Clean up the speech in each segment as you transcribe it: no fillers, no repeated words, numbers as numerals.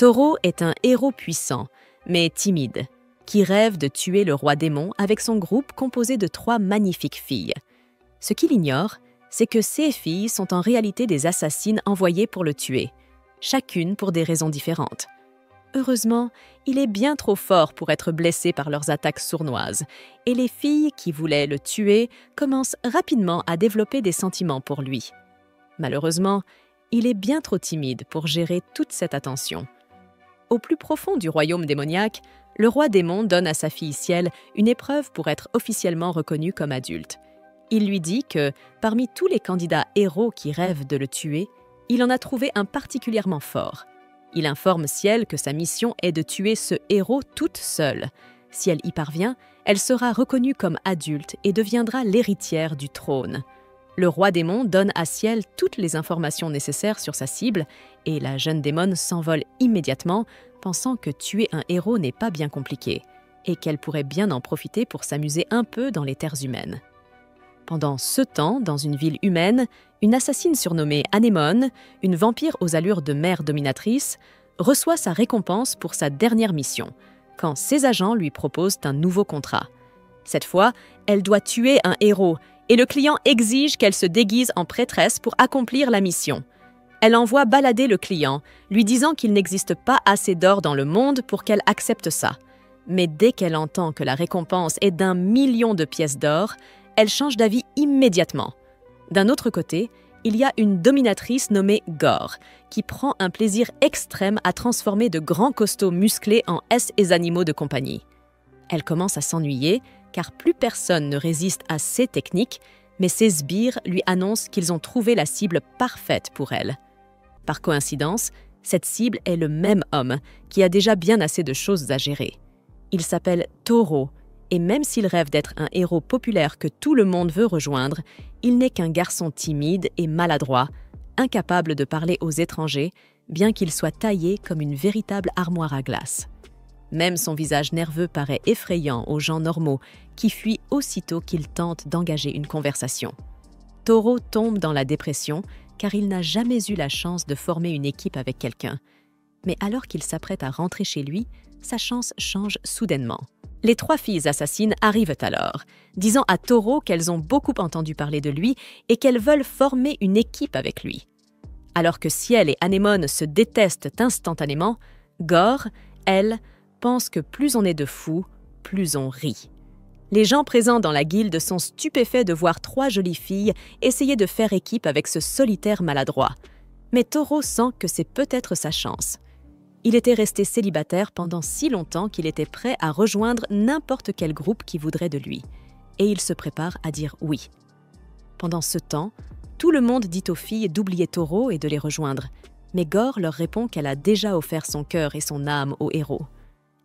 Toro est un héros puissant, mais timide, qui rêve de tuer le roi démon avec son groupe composé de 3 magnifiques filles. Ce qu'il ignore, c'est que ces filles sont en réalité des assassines envoyées pour le tuer, chacune pour des raisons différentes. Heureusement, il est bien trop fort pour être blessé par leurs attaques sournoises, et les filles qui voulaient le tuer commencent rapidement à développer des sentiments pour lui. Malheureusement, il est bien trop timide pour gérer toute cette attention. Au plus profond du royaume démoniaque, le roi démon donne à sa fille Ciel une épreuve pour être officiellement reconnue comme adulte. Il lui dit que, parmi tous les candidats héros qui rêvent de le tuer, il en a trouvé un particulièrement fort. Il informe Ciel que sa mission est de tuer ce héros toute seule. Si elle y parvient, elle sera reconnue comme adulte et deviendra l'héritière du trône. Le roi démon donne à Ciel toutes les informations nécessaires sur sa cible et la jeune démone s'envole immédiatement, pensant que tuer un héros n'est pas bien compliqué et qu'elle pourrait bien en profiter pour s'amuser un peu dans les terres humaines. Pendant ce temps, dans une ville humaine, une assassine surnommée Anémone, une vampire aux allures de mère dominatrice, reçoit sa récompense pour sa dernière mission, quand ses agents lui proposent un nouveau contrat. Cette fois, elle doit tuer un héros, et le client exige qu'elle se déguise en prêtresse pour accomplir la mission. Elle envoie balader le client, lui disant qu'il n'existe pas assez d'or dans le monde pour qu'elle accepte ça. Mais dès qu'elle entend que la récompense est d'1 million de pièces d'or, elle change d'avis immédiatement. D'un autre côté, il y a une dominatrice nommée Gore, qui prend un plaisir extrême à transformer de grands costauds musclés en et animaux de compagnie. Elle commence à s'ennuyer, car plus personne ne résiste à ses techniques, mais ses sbires lui annoncent qu'ils ont trouvé la cible parfaite pour elle. Par coïncidence, cette cible est le même homme, qui a déjà bien assez de choses à gérer. Il s'appelle Toro, et même s'il rêve d'être un héros populaire que tout le monde veut rejoindre, il n'est qu'un garçon timide et maladroit, incapable de parler aux étrangers, bien qu'il soit taillé comme une véritable armoire à glace. Même son visage nerveux paraît effrayant aux gens normaux, qui fuient aussitôt qu'il tente d'engager une conversation. Toro tombe dans la dépression, car il n'a jamais eu la chance de former une équipe avec quelqu'un. Mais alors qu'il s'apprête à rentrer chez lui, sa chance change soudainement. Les 3 filles assassines arrivent alors, disant à Toro qu'elles ont beaucoup entendu parler de lui et qu'elles veulent former une équipe avec lui. Alors que Ciel et Anémone se détestent instantanément, Gore, elle, pense que plus on est de fous, plus on rit. Les gens présents dans la guilde sont stupéfaits de voir 3 jolies filles essayer de faire équipe avec ce solitaire maladroit. Mais Toro sent que c'est peut-être sa chance. Il était resté célibataire pendant si longtemps qu'il était prêt à rejoindre n'importe quel groupe qui voudrait de lui. Et il se prépare à dire oui. Pendant ce temps, tout le monde dit aux filles d'oublier Toro et de les rejoindre. Mais Gore leur répond qu'elle a déjà offert son cœur et son âme au héros.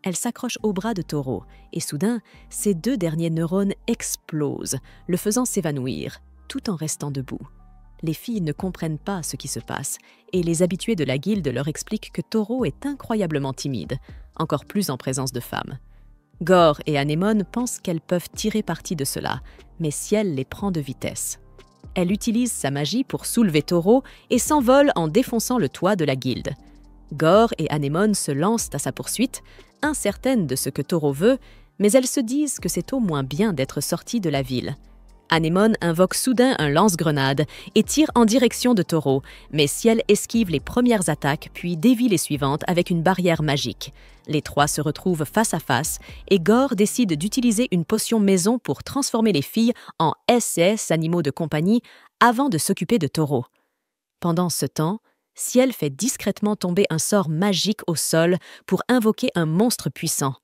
Elle s'accroche au bras de Toro, et soudain, ses 2 derniers neurones explosent, le faisant s'évanouir, tout en restant debout. Les filles ne comprennent pas ce qui se passe, et les habitués de la guilde leur expliquent que Toro est incroyablement timide, encore plus en présence de femmes. Gore et Anémone pensent qu'elles peuvent tirer parti de cela, mais Ciel les prend de vitesse. Elle utilise sa magie pour soulever Toro et s'envole en défonçant le toit de la guilde. Gore et Anémone se lancent à sa poursuite, incertaines de ce que Toro veut, mais elles se disent que c'est au moins bien d'être sorties de la ville. Anémone invoque soudain un lance-grenade et tire en direction de Toro, mais Ciel esquive les premières attaques puis dévie les suivantes avec une barrière magique. Les 3 se retrouvent face à face et Gore décide d'utiliser une potion maison pour transformer les filles en SS, animaux de compagnie, avant de s'occuper de Toro. Pendant ce temps, Ciel fait discrètement tomber un sort magique au sol pour invoquer un monstre puissant.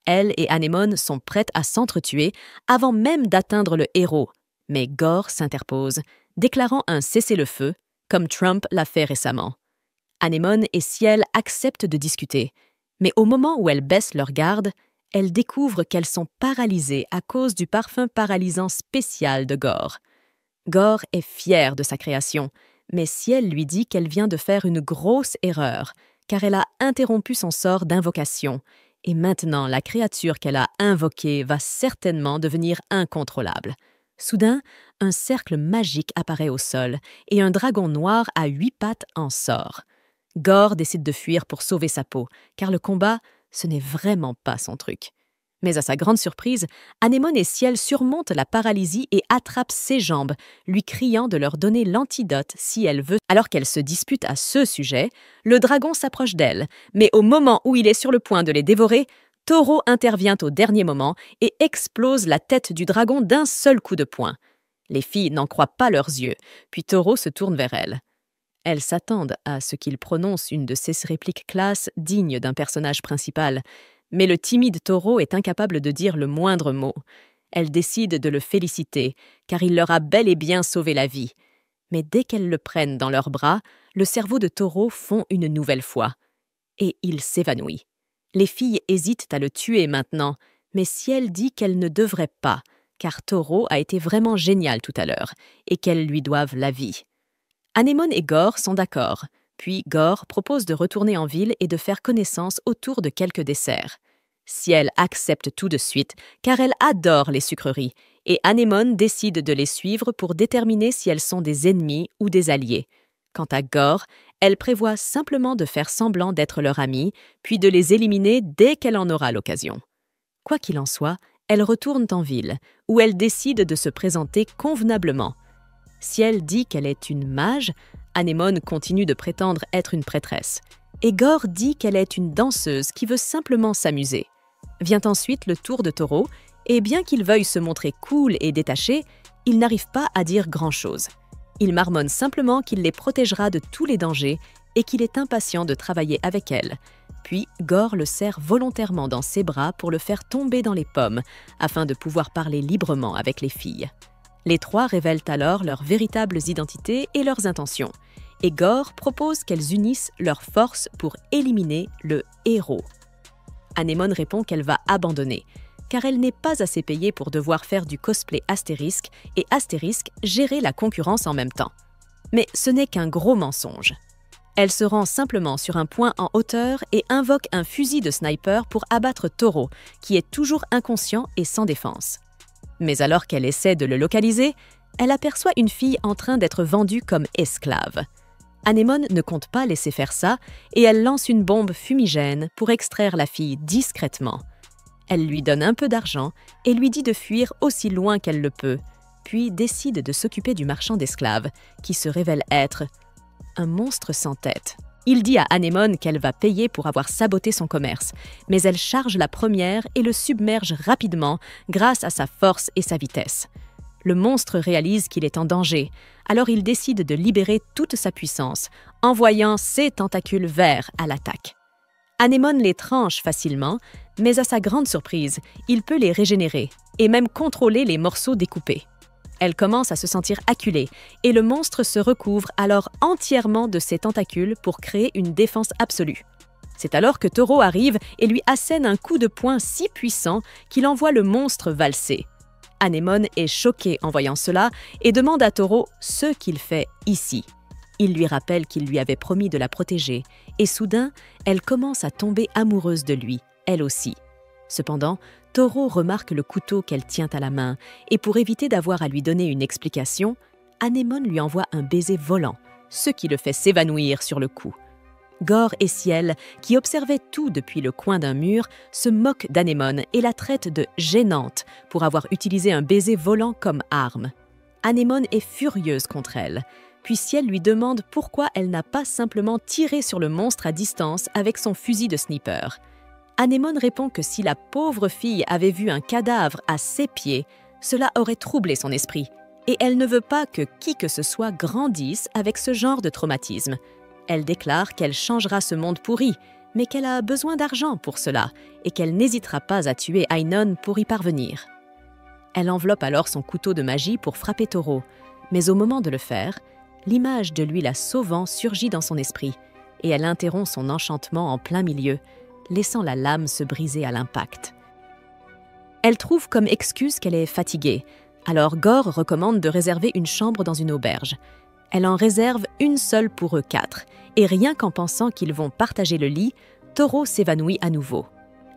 Elle et Anémone sont prêtes à s'entretuer avant même d'atteindre le héros, mais Gore s'interpose, déclarant un cessez-le-feu, comme Trump l'a fait récemment. Anémone et Ciel acceptent de discuter, mais au moment où elles baissent leur garde, elles découvrent qu'elles sont paralysées à cause du parfum paralysant spécial de Gore. Gore est fière de sa création, mais Ciel lui dit qu'elle vient de faire une grosse erreur, car elle a interrompu son sort d'invocation, et maintenant la créature qu'elle a invoquée va certainement devenir incontrôlable. Soudain, un cercle magique apparaît au sol, et un dragon noir à 8 pattes en sort. Gore décide de fuir pour sauver sa peau, car le combat, ce n'est vraiment pas son truc. Mais à sa grande surprise, Anémone et Ciel surmontent la paralysie et attrapent ses jambes, lui criant de leur donner l'antidote si elle veut. Alors qu'elle se dispute à ce sujet, le dragon s'approche d'elle, mais au moment où il est sur le point de les dévorer, Toro intervient au dernier moment et explose la tête du dragon d'un seul coup de poing. Les filles n'en croient pas leurs yeux, puis Toro se tourne vers elles. Elles s'attendent à ce qu'il prononce une de ces répliques classes dignes d'un personnage principal, mais le timide Toro est incapable de dire le moindre mot. Elles décident de le féliciter, car il leur a bel et bien sauvé la vie. Mais dès qu'elles le prennent dans leurs bras, le cerveau de Toro fond une nouvelle fois. Et il s'évanouit. Les filles hésitent à le tuer maintenant, mais Ciel dit qu'elles ne devraient pas, car Toro a été vraiment génial tout à l'heure, et qu'elles lui doivent la vie. Anémone et Gore sont d'accord. Puis Gore propose de retourner en ville et de faire connaissance autour de quelques desserts. Ciel accepte tout de suite, car elle adore les sucreries, et Anémone décide de les suivre pour déterminer si elles sont des ennemis ou des alliés. Quant à Gore, elle prévoit simplement de faire semblant d'être leur amie, puis de les éliminer dès qu'elle en aura l'occasion. Quoi qu'il en soit, elles retournent en ville, où elles décident de se présenter convenablement. Ciel dit qu'elle est une mage, Anémone continue de prétendre être une prêtresse, et Gore dit qu'elle est une danseuse qui veut simplement s'amuser. Vient ensuite le tour de Toro, et bien qu'il veuille se montrer cool et détaché, il n'arrive pas à dire grand-chose. Il marmonne simplement qu'il les protégera de tous les dangers et qu'il est impatient de travailler avec elle. Puis Gore le serre volontairement dans ses bras pour le faire tomber dans les pommes, afin de pouvoir parler librement avec les filles. Les trois révèlent alors leurs véritables identités et leurs intentions, et Gore propose qu'elles unissent leurs forces pour éliminer le héros. Anémone répond qu'elle va abandonner, car elle n'est pas assez payée pour devoir faire du cosplay Astérisque et Astérisque gérer la concurrence en même temps. Mais ce n'est qu'un gros mensonge. Elle se rend simplement sur un point en hauteur et invoque un fusil de sniper pour abattre Toro, qui est toujours inconscient et sans défense. Mais alors qu'elle essaie de le localiser, elle aperçoit une fille en train d'être vendue comme esclave. Anémone ne compte pas laisser faire ça et elle lance une bombe fumigène pour extraire la fille discrètement. Elle lui donne un peu d'argent et lui dit de fuir aussi loin qu'elle le peut, puis décide de s'occuper du marchand d'esclaves, qui se révèle être un monstre sans tête. Il dit à Anémone qu'elle va payer pour avoir saboté son commerce, mais elle charge la première et le submerge rapidement grâce à sa force et sa vitesse. Le monstre réalise qu'il est en danger, alors il décide de libérer toute sa puissance, envoyant ses tentacules verts à l'attaque. Anémone les tranche facilement, mais à sa grande surprise, il peut les régénérer et même contrôler les morceaux découpés. Elle commence à se sentir acculée et le monstre se recouvre alors entièrement de ses tentacules pour créer une défense absolue. C'est alors que Toro arrive et lui assène un coup de poing si puissant qu'il envoie le monstre valser. Anémone est choquée en voyant cela et demande à Toro ce qu'il fait ici. Il lui rappelle qu'il lui avait promis de la protéger et soudain, elle commence à tomber amoureuse de lui, elle aussi. Cependant, Toro remarque le couteau qu'elle tient à la main et pour éviter d'avoir à lui donner une explication, Anémone lui envoie un baiser volant, ce qui le fait s'évanouir sur le coup. Gore et Ciel, qui observaient tout depuis le coin d'un mur, se moquent d'Anémone et la traitent de gênante pour avoir utilisé un baiser volant comme arme. Anémone est furieuse contre elle, puis Ciel lui demande pourquoi elle n'a pas simplement tiré sur le monstre à distance avec son fusil de sniper. Anémone répond que si la pauvre fille avait vu un cadavre à ses pieds, cela aurait troublé son esprit, et elle ne veut pas que qui que ce soit grandisse avec ce genre de traumatisme. Elle déclare qu'elle changera ce monde pourri, mais qu'elle a besoin d'argent pour cela, et qu'elle n'hésitera pas à tuer Ainon pour y parvenir. Elle enveloppe alors son couteau de magie pour frapper Toro, mais au moment de le faire, l'image de lui la sauvant surgit dans son esprit, et elle interrompt son enchantement en plein milieu, laissant la lame se briser à l'impact. Elle trouve comme excuse qu'elle est fatiguée, alors Gore recommande de réserver une chambre dans une auberge. Elle en réserve une seule pour eux quatre, et rien qu'en pensant qu'ils vont partager le lit, Toro s'évanouit à nouveau.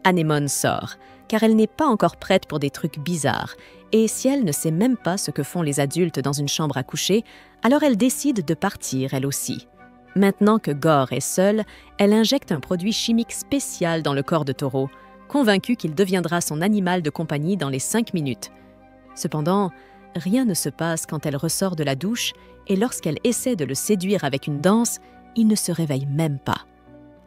Anémone sort, car elle n'est pas encore prête pour des trucs bizarres, et si elle ne sait même pas ce que font les adultes dans une chambre à coucher, alors elle décide de partir elle aussi. Maintenant que Gore est seul, elle injecte un produit chimique spécial dans le corps de Toro, convaincue qu'il deviendra son animal de compagnie dans les 5 minutes. Cependant, rien ne se passe quand elle ressort de la douche et lorsqu'elle essaie de le séduire avec une danse, il ne se réveille même pas.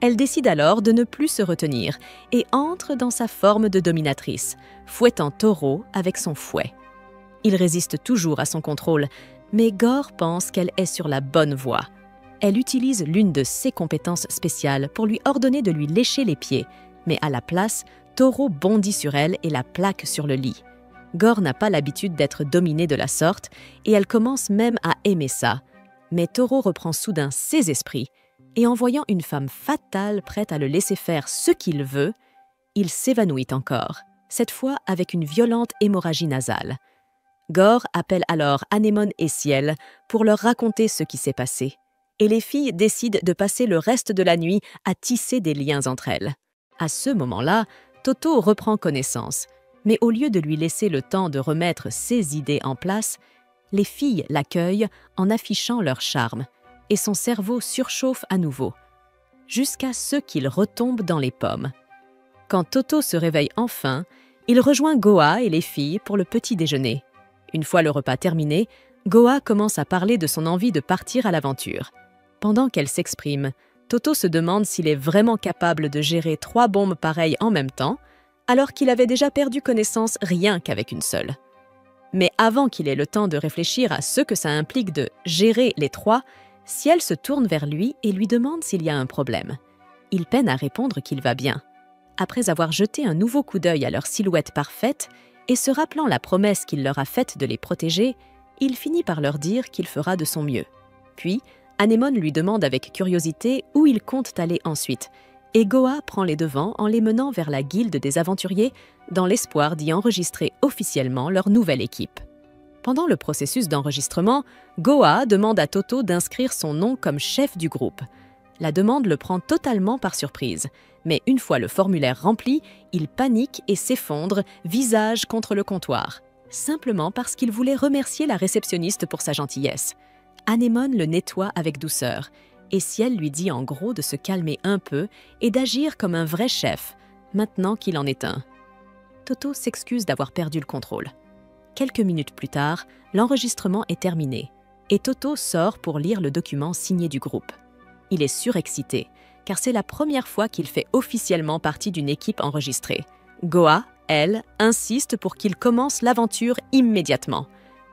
Elle décide alors de ne plus se retenir et entre dans sa forme de dominatrice, fouettant Toro avec son fouet. Il résiste toujours à son contrôle, mais Gore pense qu'elle est sur la bonne voie. Elle utilise l'une de ses compétences spéciales pour lui ordonner de lui lécher les pieds, mais à la place, Toro bondit sur elle et la plaque sur le lit. Gore n'a pas l'habitude d'être dominée de la sorte et elle commence même à aimer ça. Mais Toro reprend soudain ses esprits et en voyant une femme fatale prête à le laisser faire ce qu'il veut, il s'évanouit encore, cette fois avec une violente hémorragie nasale. Gore appelle alors Anémone et Ciel pour leur raconter ce qui s'est passé. Et les filles décident de passer le reste de la nuit à tisser des liens entre elles. À ce moment-là, Toto reprend connaissance, mais au lieu de lui laisser le temps de remettre ses idées en place, les filles l'accueillent en affichant leur charme, et son cerveau surchauffe à nouveau, jusqu'à ce qu'il retombe dans les pommes. Quand Toto se réveille enfin, il rejoint Goa et les filles pour le petit déjeuner. Une fois le repas terminé, Goa commence à parler de son envie de partir à l'aventure. Pendant qu'elle s'exprime, Toto se demande s'il est vraiment capable de gérer 3 bombes pareilles en même temps, alors qu'il avait déjà perdu connaissance rien qu'avec une seule. Mais avant qu'il ait le temps de réfléchir à ce que ça implique de gérer les 3, Ciel se tourne vers lui et lui demande s'il y a un problème. Il peine à répondre qu'il va bien. Après avoir jeté un nouveau coup d'œil à leur silhouette parfaite et se rappelant la promesse qu'il leur a faite de les protéger, il finit par leur dire qu'il fera de son mieux. Puis, Anémone lui demande avec curiosité où ils comptent aller ensuite, et Goa prend les devants en les menant vers la guilde des aventuriers dans l'espoir d'y enregistrer officiellement leur nouvelle équipe. Pendant le processus d'enregistrement, Goa demande à Toto d'inscrire son nom comme chef du groupe. La demande le prend totalement par surprise, mais une fois le formulaire rempli, il panique et s'effondre, visage contre le comptoir, simplement parce qu'il voulait remercier la réceptionniste pour sa gentillesse. Anémone le nettoie avec douceur, et Ciel lui dit en gros de se calmer un peu et d'agir comme un vrai chef, maintenant qu'il en est un. Toto s'excuse d'avoir perdu le contrôle. Quelques minutes plus tard, l'enregistrement est terminé, et Toto sort pour lire le document signé du groupe. Il est surexcité, car c'est la première fois qu'il fait officiellement partie d'une équipe enregistrée. Goa, elle, insiste pour qu'il commence l'aventure immédiatement.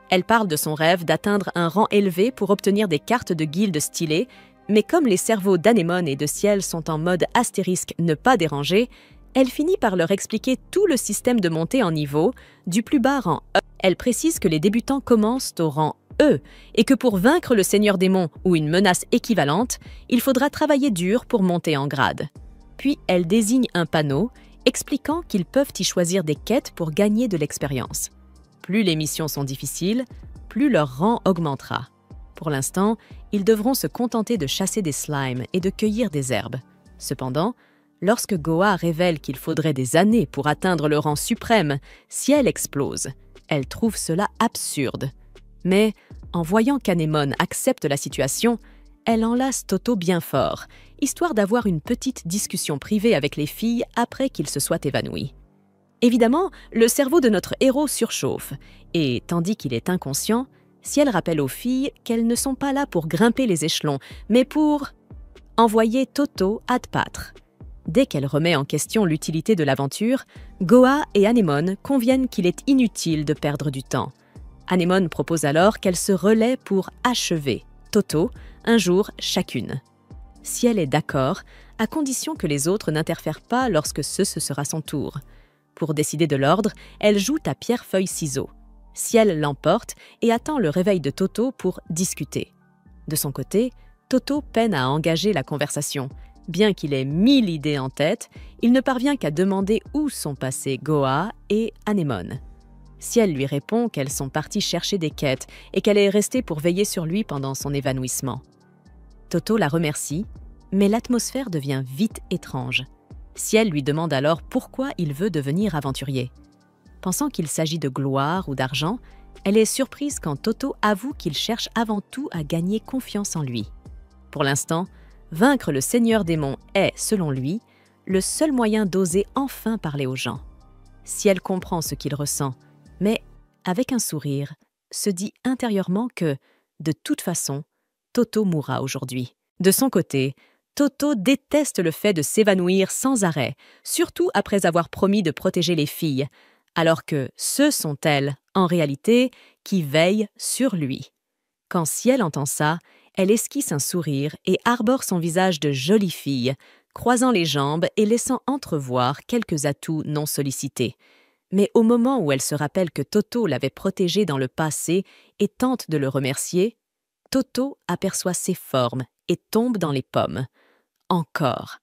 Elle parle de son rêve d'atteindre un rang élevé pour obtenir des cartes de guilde stylées, mais comme les cerveaux d'Anémone et de Ciel sont en mode astérisque ne pas déranger, elle finit par leur expliquer tout le système de montée en niveau, du plus bas rang E. Elle précise que les débutants commencent au rang E et que pour vaincre le Seigneur Démon ou une menace équivalente, il faudra travailler dur pour monter en grade. Puis elle désigne un panneau expliquant qu'ils peuvent y choisir des quêtes pour gagner de l'expérience. Plus les missions sont difficiles, plus leur rang augmentera. Pour l'instant, ils devront se contenter de chasser des slimes et de cueillir des herbes. Cependant, lorsque Goa révèle qu'il faudrait des années pour atteindre le rang suprême, Ciel explose. Elle trouve cela absurde. Mais, en voyant qu'Anémone accepte la situation, elle enlace Toto bien fort, histoire d'avoir une petite discussion privée avec les filles après qu'il se soit évanoui. Évidemment, le cerveau de notre héros surchauffe, et tandis qu'il est inconscient, Ciel rappelle aux filles qu'elles ne sont pas là pour grimper les échelons, mais pour envoyer Toto ad patre. Dès qu'elle remet en question l'utilité de l'aventure, Goa et Anémone conviennent qu'il est inutile de perdre du temps. Anémone propose alors qu'elles se relaient pour achever Toto, un jour chacune. Ciel est d'accord, à condition que les autres n'interfèrent pas lorsque ce sera son tour. Pour décider de l'ordre, elle joue à pierre-feuille-ciseaux. Ciel l'emporte et attend le réveil de Toto pour discuter. De son côté, Toto peine à engager la conversation. Bien qu'il ait 1000 idées en tête, il ne parvient qu'à demander où sont passés Goa et Anémone. Ciel lui répond qu'elles sont parties chercher des quêtes et qu'elle est restée pour veiller sur lui pendant son évanouissement. Toto la remercie, mais l'atmosphère devient vite étrange. Ciel lui demande alors pourquoi il veut devenir aventurier. Pensant qu'il s'agit de gloire ou d'argent, elle est surprise quand Toto avoue qu'il cherche avant tout à gagner confiance en lui. Pour l'instant, vaincre le Seigneur Démon est, selon lui, le seul moyen d'oser enfin parler aux gens. Ciel comprend ce qu'il ressent, mais, avec un sourire, se dit intérieurement que, de toute façon, Toto mourra aujourd'hui. De son côté, Toto déteste le fait de s'évanouir sans arrêt, surtout après avoir promis de protéger les filles, alors que ce sont elles, en réalité, qui veillent sur lui. Quand Ciel entend ça, elle esquisse un sourire et arbore son visage de jolie fille, croisant les jambes et laissant entrevoir quelques atouts non sollicités. Mais au moment où elle se rappelle que Toto l'avait protégée dans le passé et tente de le remercier, Toto aperçoit ses formes et tombe dans les pommes. Encore.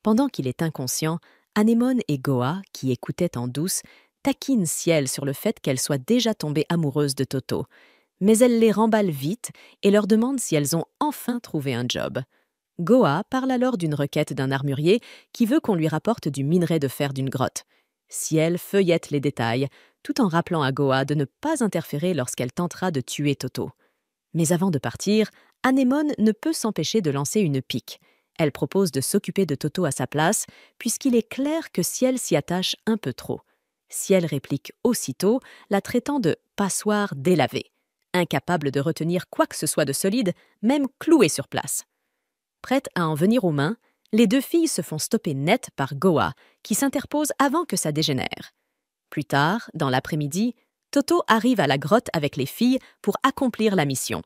Pendant qu'il est inconscient, Anémone et Goa, qui écoutaient en douce, taquinent Ciel sur le fait qu'elle soit déjà tombée amoureuse de Toto. Mais elle les remballe vite et leur demande si elles ont enfin trouvé un job. Goa parle alors d'une requête d'un armurier qui veut qu'on lui rapporte du minerai de fer d'une grotte. Ciel feuillette les détails, tout en rappelant à Goa de ne pas interférer lorsqu'elle tentera de tuer Toto. Mais avant de partir, Anémone ne peut s'empêcher de lancer une pique. Elle propose de s'occuper de Toto à sa place, puisqu'il est clair que Ciel s'y attache un peu trop. Ciel réplique aussitôt, la traitant de « passoire délavée », incapable de retenir quoi que ce soit de solide, même clouée sur place. Prêtes à en venir aux mains, les deux filles se font stopper net par Goa, qui s'interpose avant que ça dégénère. Plus tard, dans l'après-midi, Toto arrive à la grotte avec les filles pour accomplir la mission.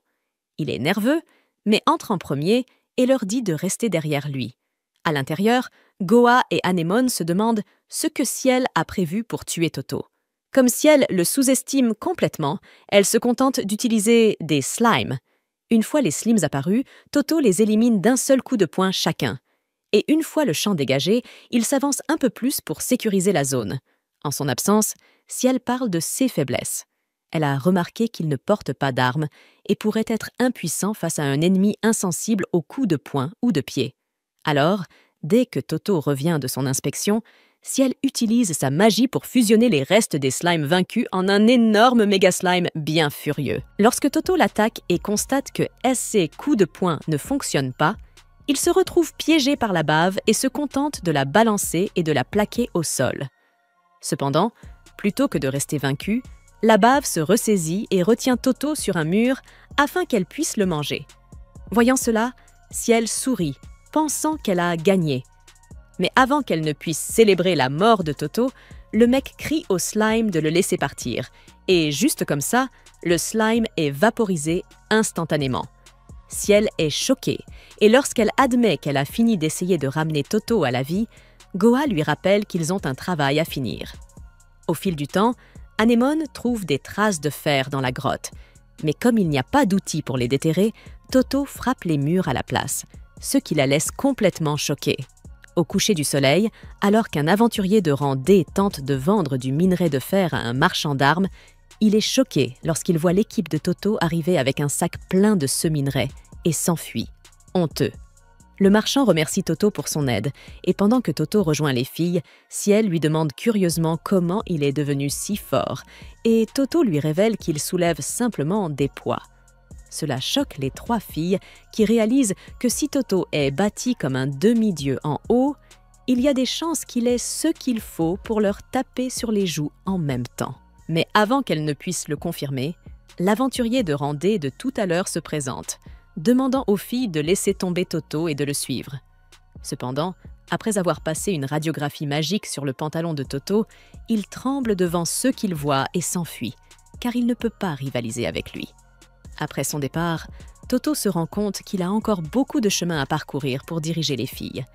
Il est nerveux, mais entre en premier et leur dit de rester derrière lui. À l'intérieur, Goa et Anémone se demandent ce que Ciel a prévu pour tuer Toto. Comme Ciel le sous-estime complètement, elle se contente d'utiliser des slimes. Une fois les slimes apparus, Toto les élimine d'un seul coup de poing chacun. Et une fois le champ dégagé, il s'avance un peu plus pour sécuriser la zone. En son absence, Ciel parle de ses faiblesses. Elle a remarqué qu'il ne porte pas d'armes et pourrait être impuissant face à un ennemi insensible aux coups de poing ou de pied. Alors, dès que Toto revient de son inspection, Ciel utilise sa magie pour fusionner les restes des slimes vaincus en un énorme méga slime bien furieux. Lorsque Toto l'attaque et constate que ses coups de poing ne fonctionnent pas, il se retrouve piégé par la bave et se contente de la balancer et de la plaquer au sol. Cependant, plutôt que de rester vaincu, la bave se ressaisit et retient Toto sur un mur afin qu'elle puisse le manger. Voyant cela, Ciel sourit, pensant qu'elle a gagné. Mais avant qu'elle ne puisse célébrer la mort de Toto, le mec crie au slime de le laisser partir. Et juste comme ça, le slime est vaporisé instantanément. Ciel est choquée, et lorsqu'elle admet qu'elle a fini d'essayer de ramener Toto à la vie, Goa lui rappelle qu'ils ont un travail à finir. Au fil du temps, Anémone trouve des traces de fer dans la grotte. Mais comme il n'y a pas d'outils pour les déterrer, Toto frappe les murs à la place, ce qui la laisse complètement choquée. Au coucher du soleil, alors qu'un aventurier de rang D tente de vendre du minerai de fer à un marchand d'armes, il est choqué lorsqu'il voit l'équipe de Toto arriver avec un sac plein de ce minerai et s'enfuit, honteux. Le marchand remercie Toto pour son aide, et pendant que Toto rejoint les filles, Ciel lui demande curieusement comment il est devenu si fort, et Toto lui révèle qu'il soulève simplement des poids. Cela choque les trois filles qui réalisent que si Toto est bâti comme un demi-dieu en haut, il y a des chances qu'il ait ce qu'il faut pour leur taper sur les joues en même temps. Mais avant qu'elles ne puissent le confirmer, l'aventurier de rang D de tout à l'heure se présente, demandant aux filles de laisser tomber Toto et de le suivre. Cependant, après avoir passé une radiographie magique sur le pantalon de Toto, il tremble devant ce qu'il voit et s'enfuit, car il ne peut pas rivaliser avec lui. Après son départ, Toto se rend compte qu'il a encore beaucoup de chemin à parcourir pour diriger les filles.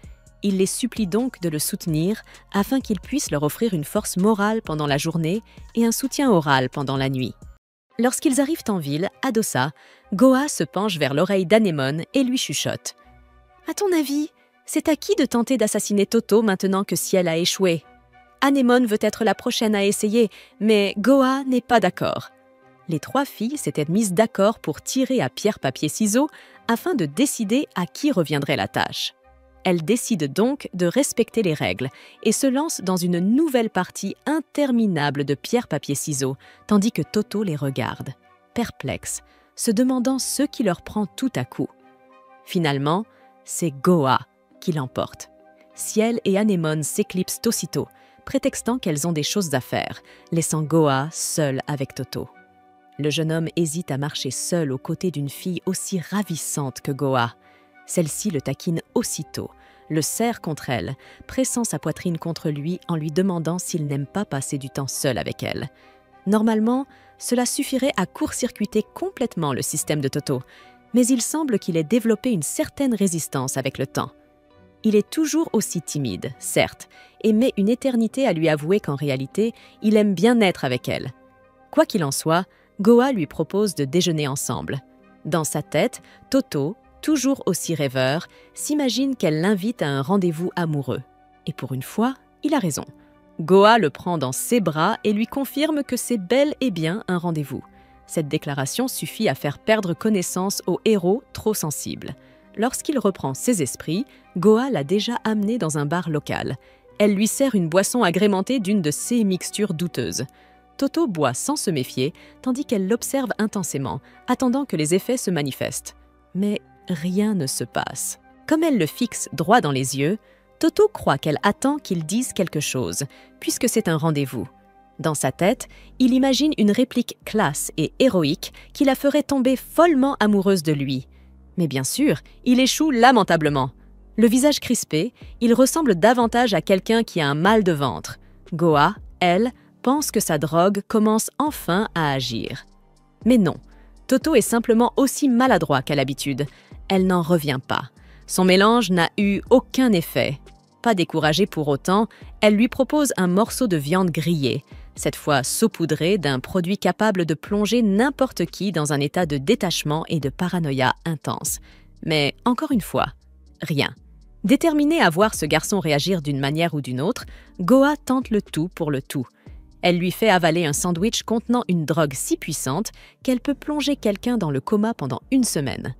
Il les supplie donc de le soutenir afin qu'il puisse leur offrir une force morale pendant la journée et un soutien oral pendant la nuit. Lorsqu'ils arrivent en ville, à Dossa, Goa se penche vers l'oreille d'Anémone et lui chuchote. « À ton avis, c'est à qui de tenter d'assassiner Toto maintenant que Ciel a échoué ? Anémone veut être la prochaine à essayer, mais Goa n'est pas d'accord. » Les trois filles s'étaient mises d'accord pour tirer à pierre-papier-ciseaux afin de décider à qui reviendrait la tâche. Elles décident donc de respecter les règles et se lancent dans une nouvelle partie interminable de pierre-papier-ciseaux, tandis que Toto les regarde, perplexe, se demandant ce qui leur prend tout à coup. Finalement, c'est Goa qui l'emporte. Ciel et Anémone s'éclipsent aussitôt, prétextant qu'elles ont des choses à faire, laissant Goa seule avec Toto. Le jeune homme hésite à marcher seul aux côtés d'une fille aussi ravissante que Goa. Celle-ci le taquine aussitôt, le serre contre elle, pressant sa poitrine contre lui en lui demandant s'il n'aime pas passer du temps seul avec elle. Normalement, cela suffirait à court-circuiter complètement le système de Toto, mais il semble qu'il ait développé une certaine résistance avec le temps. Il est toujours aussi timide, certes, et met une éternité à lui avouer qu'en réalité, il aime bien être avec elle. Quoi qu'il en soit, Goa lui propose de déjeuner ensemble. Dans sa tête, Toto, toujours aussi rêveur, s'imagine qu'elle l'invite à un rendez-vous amoureux. Et pour une fois, il a raison. Goa le prend dans ses bras et lui confirme que c'est bel et bien un rendez-vous. Cette déclaration suffit à faire perdre connaissance au héros trop sensible. Lorsqu'il reprend ses esprits, Goa l'a déjà amené dans un bar local. Elle lui sert une boisson agrémentée d'une de ses mixtures douteuses. Toto boit sans se méfier, tandis qu'elle l'observe intensément, attendant que les effets se manifestent. Mais rien ne se passe. Comme elle le fixe droit dans les yeux, Toto croit qu'elle attend qu'il dise quelque chose, puisque c'est un rendez-vous. Dans sa tête, il imagine une réplique classe et héroïque qui la ferait tomber follement amoureuse de lui. Mais bien sûr, il échoue lamentablement. Le visage crispé, il ressemble davantage à quelqu'un qui a un mal de ventre. Goa, elle, pense que sa drogue commence enfin à agir. Mais non, Toto est simplement aussi maladroit qu'à l'habitude. Elle n'en revient pas. Son mélange n'a eu aucun effet. Pas découragée pour autant, elle lui propose un morceau de viande grillée, cette fois saupoudré d'un produit capable de plonger n'importe qui dans un état de détachement et de paranoïa intense. Mais encore une fois, rien. Déterminée à voir ce garçon réagir d'une manière ou d'une autre, Goa tente le tout pour le tout. Elle lui fait avaler un sandwich contenant une drogue si puissante qu'elle peut plonger quelqu'un dans le coma pendant une semaine.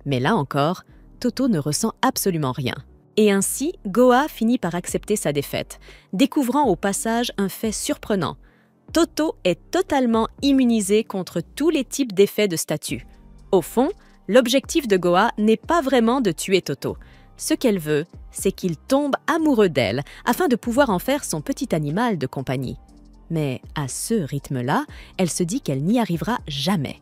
Mais là encore, Toto ne ressent absolument rien. Et ainsi, Goa finit par accepter sa défaite, découvrant au passage un fait surprenant. Toto est totalement immunisé contre tous les types d'effets de statut. Au fond, l'objectif de Goa n'est pas vraiment de tuer Toto. Ce qu'elle veut, c'est qu'il tombe amoureux d'elle afin de pouvoir en faire son petit animal de compagnie. Mais à ce rythme-là, elle se dit qu'elle n'y arrivera jamais.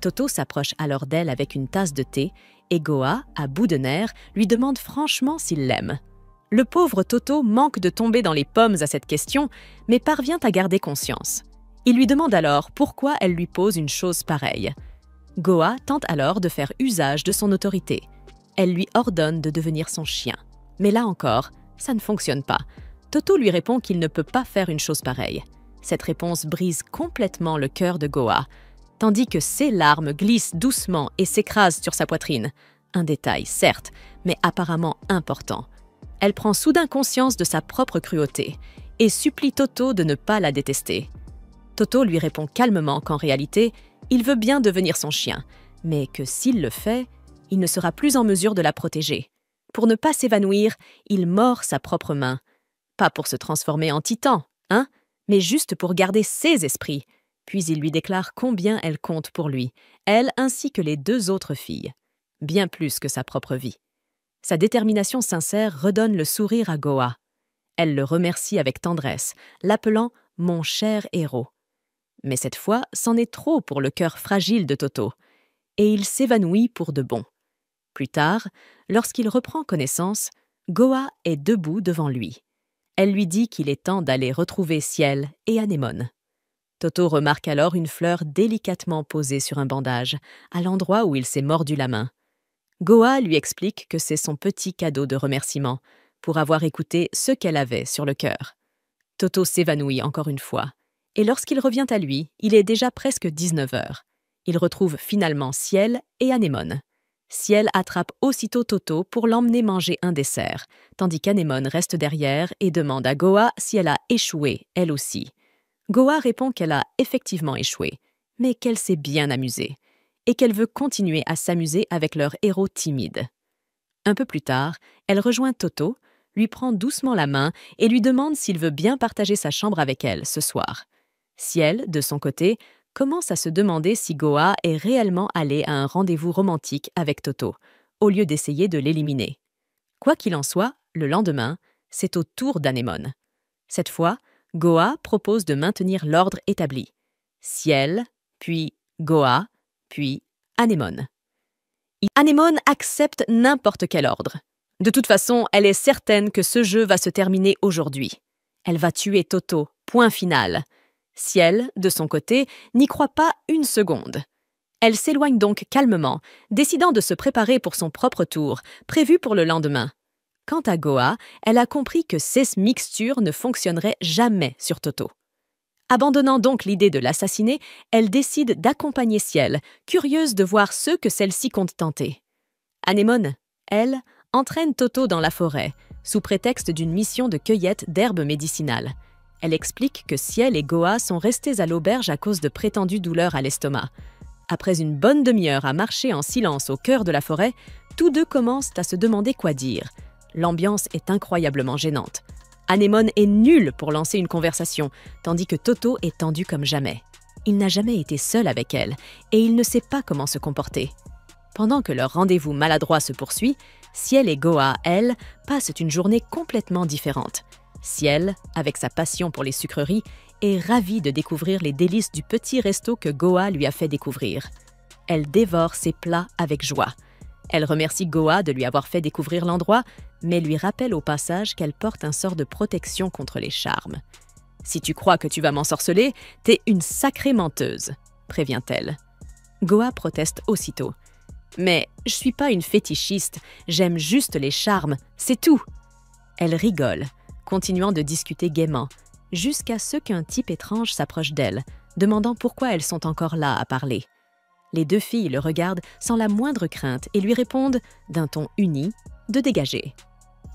Toto s'approche alors d'elle avec une tasse de thé et Goa, à bout de nerfs, lui demande franchement s'il l'aime. Le pauvre Toto manque de tomber dans les pommes à cette question, mais parvient à garder conscience. Il lui demande alors pourquoi elle lui pose une chose pareille. Goa tente alors de faire usage de son autorité. Elle lui ordonne de devenir son chien. Mais là encore, ça ne fonctionne pas. Toto lui répond qu'il ne peut pas faire une chose pareille. Cette réponse brise complètement le cœur de Goa, tandis que ses larmes glissent doucement et s'écrasent sur sa poitrine. Un détail, certes, mais apparemment important. Elle prend soudain conscience de sa propre cruauté et supplie Toto de ne pas la détester. Toto lui répond calmement qu'en réalité, il veut bien devenir son chien, mais que s'il le fait, il ne sera plus en mesure de la protéger. Pour ne pas s'évanouir, il mord sa propre main. Pas pour se transformer en titan, hein, mais juste pour garder ses esprits. Puis il lui déclare combien elle compte pour lui, elle ainsi que les deux autres filles. Bien plus que sa propre vie. Sa détermination sincère redonne le sourire à Goa. Elle le remercie avec tendresse, l'appelant « mon cher héros ». Mais cette fois, c'en est trop pour le cœur fragile de Toto, et il s'évanouit pour de bon. Plus tard, lorsqu'il reprend connaissance, Goa est debout devant lui. Elle lui dit qu'il est temps d'aller retrouver Ciel et Anémone. Toto remarque alors une fleur délicatement posée sur un bandage, à l'endroit où il s'est mordu la main. Goa lui explique que c'est son petit cadeau de remerciement, pour avoir écouté ce qu'elle avait sur le cœur. Toto s'évanouit encore une fois, et lorsqu'il revient à lui, il est déjà presque 19 heures. Il retrouve finalement Ciel et Anémone. Ciel attrape aussitôt Toto pour l'emmener manger un dessert, tandis qu'Anémone reste derrière et demande à Goa si elle a échoué, elle aussi. Goa répond qu'elle a effectivement échoué, mais qu'elle s'est bien amusée, et qu'elle veut continuer à s'amuser avec leur héros timide. Un peu plus tard, elle rejoint Toto, lui prend doucement la main et lui demande s'il veut bien partager sa chambre avec elle ce soir. Ciel, de son côté, commence à se demander si Goa est réellement allé à un rendez-vous romantique avec Toto, au lieu d'essayer de l'éliminer. Quoi qu'il en soit, le lendemain, c'est au tour d'Anémone. Cette fois, Goa propose de maintenir l'ordre établi. Ciel, puis Goa, puis Anémone. Anémone accepte n'importe quel ordre. De toute façon, elle est certaine que ce jeu va se terminer aujourd'hui. Elle va tuer Toto, point final. Ciel, de son côté, n'y croit pas une seconde. Elle s'éloigne donc calmement, décidant de se préparer pour son propre tour, prévu pour le lendemain. Quant à Goa, elle a compris que ces mixtures ne fonctionneraient jamais sur Toto. Abandonnant donc l'idée de l'assassiner, elle décide d'accompagner Ciel, curieuse de voir ce que celle-ci compte tenter. Anémone, elle, entraîne Toto dans la forêt, sous prétexte d'une mission de cueillette d'herbes médicinales. Elle explique que Ciel et Goa sont restés à l'auberge à cause de prétendues douleurs à l'estomac. Après une bonne demi-heure à marcher en silence au cœur de la forêt, tous deux commencent à se demander quoi dire. L'ambiance est incroyablement gênante. Anémone est nulle pour lancer une conversation, tandis que Toto est tendu comme jamais. Il n'a jamais été seul avec elle, et il ne sait pas comment se comporter. Pendant que leur rendez-vous maladroit se poursuit, Ciel et Goa, elles, passent une journée complètement différente. Ciel, avec sa passion pour les sucreries, est ravie de découvrir les délices du petit resto que Goa lui a fait découvrir. Elle dévore ses plats avec joie. Elle remercie Goa de lui avoir fait découvrir l'endroit, mais lui rappelle au passage qu'elle porte un sort de protection contre les charmes. « Si tu crois que tu vas m'ensorceler, t'es une sacrée menteuse », prévient-elle. Goa proteste aussitôt. « Mais je suis pas une fétichiste, j'aime juste les charmes, c'est tout !» Elle rigole, continuant de discuter gaiement, jusqu'à ce qu'un type étrange s'approche d'elle, demandant pourquoi elles sont encore là à parler. Les deux filles le regardent sans la moindre crainte et lui répondent, d'un ton uni, de dégager.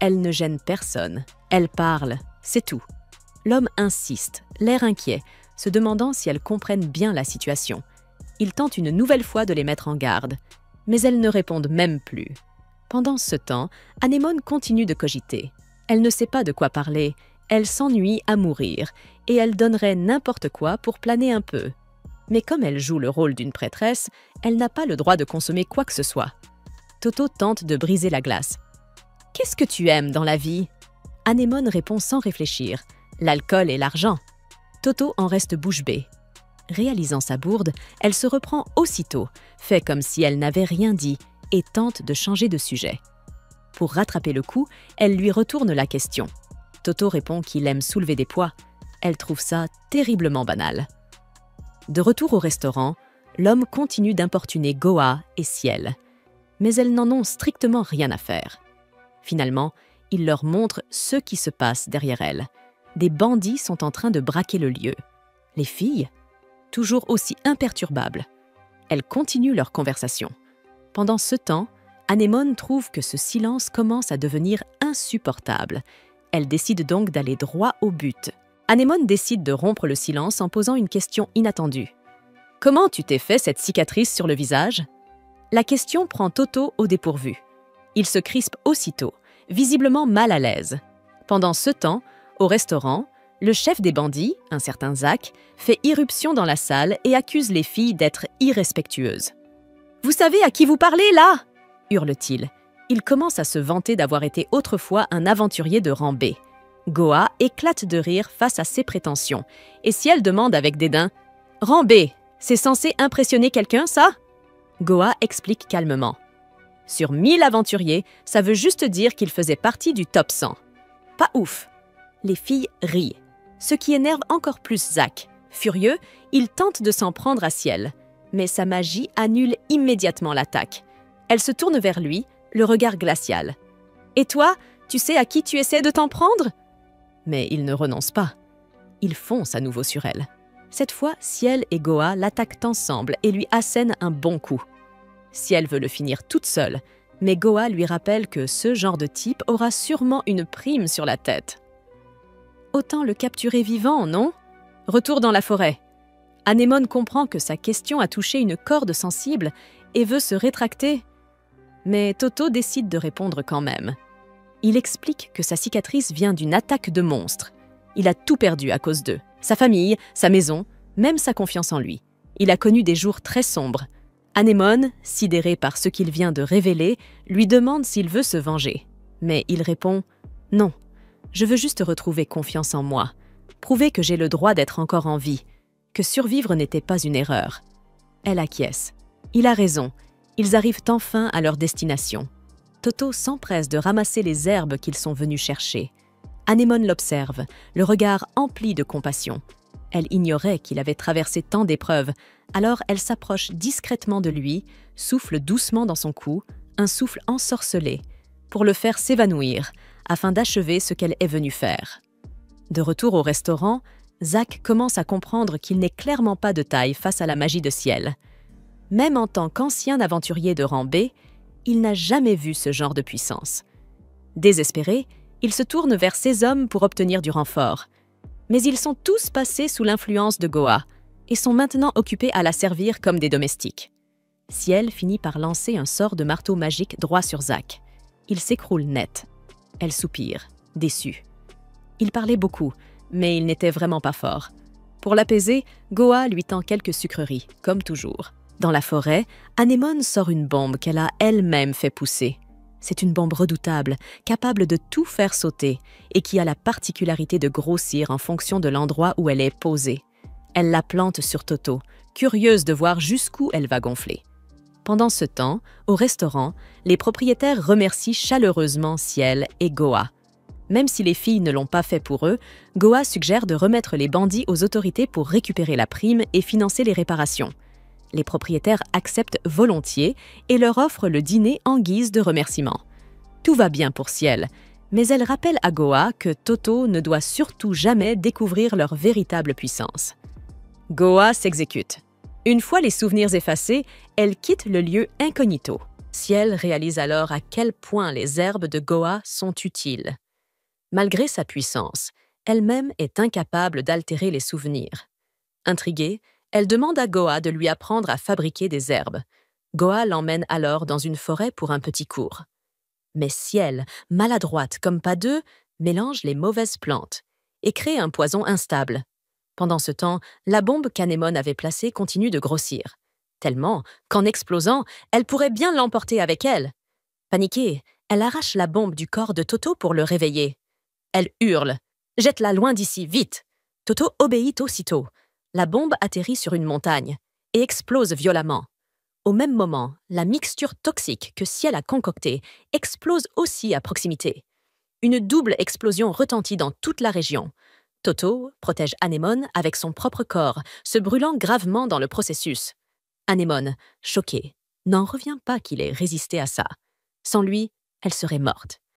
Elle ne gêne personne, elle parle, c'est tout. L'homme insiste, l'air inquiet, se demandant si elles comprennent bien la situation. Il tente une nouvelle fois de les mettre en garde, mais elles ne répondent même plus. Pendant ce temps, Anémone continue de cogiter. Elle ne sait pas de quoi parler, elle s'ennuie à mourir, et elle donnerait n'importe quoi pour planer un peu. Mais comme elle joue le rôle d'une prêtresse, elle n'a pas le droit de consommer quoi que ce soit. Toto tente de briser la glace. « Qu'est-ce que tu aimes dans la vie ?» Anémone répond sans réfléchir. « L'alcool et l'argent. » Toto en reste bouche bée. Réalisant sa bourde, elle se reprend aussitôt, fait comme si elle n'avait rien dit, et tente de changer de sujet. Pour rattraper le coup, elle lui retourne la question. Toto répond qu'il aime soulever des poids. Elle trouve ça terriblement banal. De retour au restaurant, l'homme continue d'importuner Goa et Ciel. Mais elles n'en ont strictement rien à faire. Finalement, il leur montre ce qui se passe derrière elles. Des bandits sont en train de braquer le lieu. Les filles, toujours aussi imperturbables, elles continuent leur conversation. Pendant ce temps, Anémone trouve que ce silence commence à devenir insupportable. Elle décide donc d'aller droit au but. Anémone décide de rompre le silence en posant une question inattendue. « Comment tu t'es fait cette cicatrice sur le visage ?» La question prend Toto au dépourvu. Il se crispe aussitôt, visiblement mal à l'aise. Pendant ce temps, au restaurant, le chef des bandits, un certain Zach, fait irruption dans la salle et accuse les filles d'être irrespectueuses. « Vous savez à qui vous parlez, là ?» hurle-t-il. Il commence à se vanter d'avoir été autrefois un aventurier de rang B. Goa éclate de rire face à ses prétentions, et si elle demande avec dédain « Rang B, c'est censé impressionner quelqu'un, ça ?» Goa explique calmement. « Sur 1000 aventuriers, ça veut juste dire qu'il faisait partie du top 100. » Pas ouf. Les filles rient, ce qui énerve encore plus Zach. Furieux, il tente de s'en prendre à Ciel, mais sa magie annule immédiatement l'attaque. Elle se tourne vers lui, le regard glacial. « Et toi, tu sais à qui tu essaies de t'en prendre ?» Mais il ne renonce pas. Il fonce à nouveau sur elle. Cette fois, Ciel et Goa l'attaquent ensemble et lui assènent un bon coup. Ciel veut le finir toute seule, mais Goa lui rappelle que ce genre de type aura sûrement une prime sur la tête. Autant le capturer vivant, non? Retour dans la forêt. Anémone comprend que sa question a touché une corde sensible et veut se rétracter. Mais Toto décide de répondre quand même. Il explique que sa cicatrice vient d'une attaque de monstres. Il a tout perdu à cause d'eux. Sa famille, sa maison, même sa confiance en lui. Il a connu des jours très sombres. Anémone, sidéré par ce qu'il vient de révéler, lui demande s'il veut se venger. Mais il répond « Non, je veux juste retrouver confiance en moi, prouver que j'ai le droit d'être encore en vie, que survivre n'était pas une erreur. » Elle acquiesce. Il a raison, ils arrivent enfin à leur destination. Toto s'empresse de ramasser les herbes qu'ils sont venus chercher. Anémone l'observe, le regard empli de compassion. Elle ignorait qu'il avait traversé tant d'épreuves, alors elle s'approche discrètement de lui, souffle doucement dans son cou, un souffle ensorcelé, pour le faire s'évanouir, afin d'achever ce qu'elle est venue faire. De retour au restaurant, Zach commence à comprendre qu'il n'est clairement pas de taille face à la magie de Ciel. Même en tant qu'ancien aventurier de rang B, il n'a jamais vu ce genre de puissance. Désespéré, il se tourne vers ses hommes pour obtenir du renfort. Mais ils sont tous passés sous l'influence de Goa et sont maintenant occupés à la servir comme des domestiques. Ciel finit par lancer un sort de marteau magique droit sur Zach. Il s'écroule net. Elle soupire, déçue. Il parlait beaucoup, mais il n'était vraiment pas fort. Pour l'apaiser, Goa lui tend quelques sucreries, comme toujours. Dans la forêt, Anémone sort une bombe qu'elle a elle-même fait pousser. C'est une bombe redoutable, capable de tout faire sauter et qui a la particularité de grossir en fonction de l'endroit où elle est posée. Elle la plante sur Toto, curieuse de voir jusqu'où elle va gonfler. Pendant ce temps, au restaurant, les propriétaires remercient chaleureusement Ciel et Goa. Même si les filles ne l'ont pas fait pour eux, Goa suggère de remettre les bandits aux autorités pour récupérer la prime et financer les réparations. Les propriétaires acceptent volontiers et leur offrent le dîner en guise de remerciement. Tout va bien pour Ciel, mais elle rappelle à Goa que Toto ne doit surtout jamais découvrir leur véritable puissance. Goa s'exécute. Une fois les souvenirs effacés, elle quitte le lieu incognito. Ciel réalise alors à quel point les herbes de Goa sont utiles. Malgré sa puissance, elle-même est incapable d'altérer les souvenirs. Intriguée, elle demande à Goa de lui apprendre à fabriquer des herbes. Goa l'emmène alors dans une forêt pour un petit cours. Mais Ciel, maladroite comme pas deux, mélange les mauvaises plantes et crée un poison instable. Pendant ce temps, la bombe qu'Anémone avait placée continue de grossir. Tellement qu'en explosant, elle pourrait bien l'emporter avec elle. Paniquée, elle arrache la bombe du corps de Toto pour le réveiller. Elle hurle « Jette-la loin d'ici, vite !» Toto obéit aussitôt. La bombe atterrit sur une montagne et explose violemment. Au même moment, la mixture toxique que Ciel a concoctée explose aussi à proximité. Une double explosion retentit dans toute la région. Toto protège Anémone avec son propre corps, se brûlant gravement dans le processus. Anémone, choquée, n'en revient pas qu'il ait résisté à ça. Sans lui, elle serait morte.